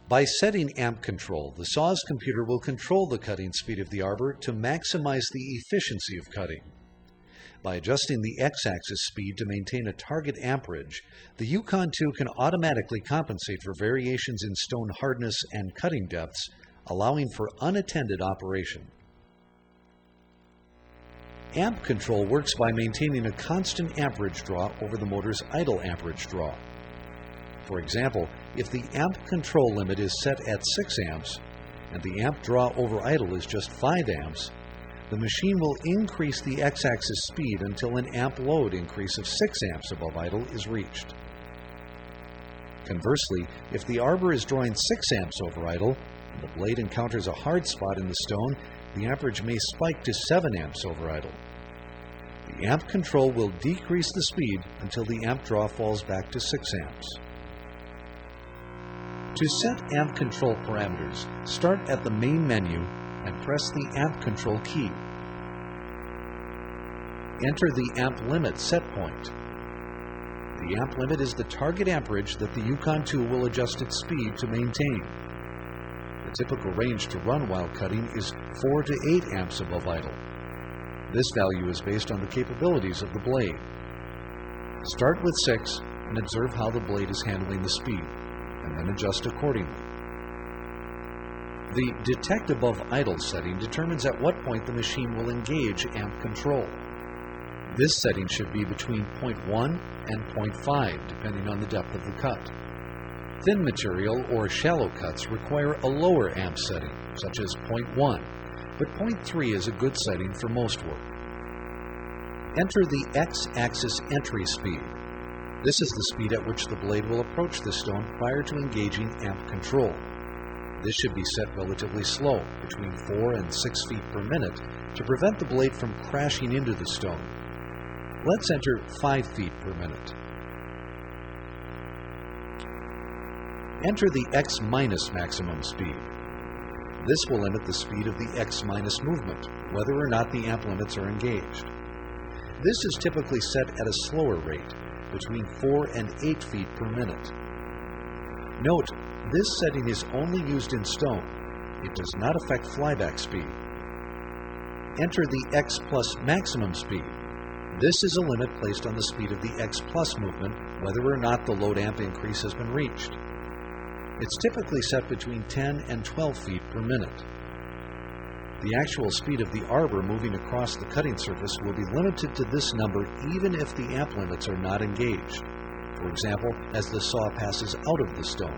By setting amp control, the saw's computer will control the cutting speed of the arbor to maximize the efficiency of cutting. By adjusting the x-axis speed to maintain a target amperage, the YUKON II can automatically compensate for variations in stone hardness and cutting depths, allowing for unattended operation. Amp control works by maintaining a constant amperage draw over the motor's idle amperage draw. For example, if the amp control limit is set at 6 amps and the amp draw over idle is just 5 amps, the machine will increase the x-axis speed until an amp load increase of 6 amps above idle is reached. Conversely, if the arbor is drawing 6 amps over idle and the blade encounters a hard spot in the stone, the amperage may spike to 7 amps over idle. The amp control will decrease the speed until the amp draw falls back to 6 amps. To set amp control parameters, start at the main menu and press the amp control key. Enter the amp limit set point. The amp limit is the target amperage that the YUKON II will adjust its speed to maintain. The typical range to run while cutting is 4 to 8 amps above idle. This value is based on the capabilities of the blade. Start with 6 and observe how the blade is handling the speed, and then adjust accordingly. The Detect Above Idle setting determines at what point the machine will engage amp control. This setting should be between 0.1 and 0.5, depending on the depth of the cut. Thin material or shallow cuts require a lower amp setting, such as 0.1, but 0.3 is a good setting for most work. Enter the x-axis entry speed. This is the speed at which the blade will approach the stone prior to engaging amp control. This should be set relatively slow, between 4 and 6 feet per minute, to prevent the blade from crashing into the stone. Let's enter 5 feet per minute. Enter the x minus maximum speed. This will limit the speed of the x minus movement, whether or not the amp limits are engaged. This is typically set at a slower rate, between 4 and 8 feet per minute. Note, this setting is only used in stone. It does not affect flyback speed. Enter the x plus maximum speed. This is a limit placed on the speed of the x plus movement, whether or not the load amp increase has been reached. It's typically set between 10 and 12 feet per minute. The actual speed of the arbor moving across the cutting surface will be limited to this number even if the amp limits are not engaged. For example, as the saw passes out of the stone.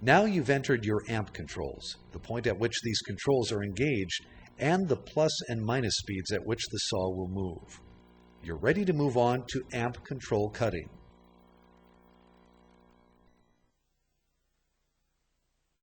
Now you've entered your amp controls, the point at which these controls are engaged, and the plus and minus speeds at which the saw will move. You're ready to move on to amp control cutting.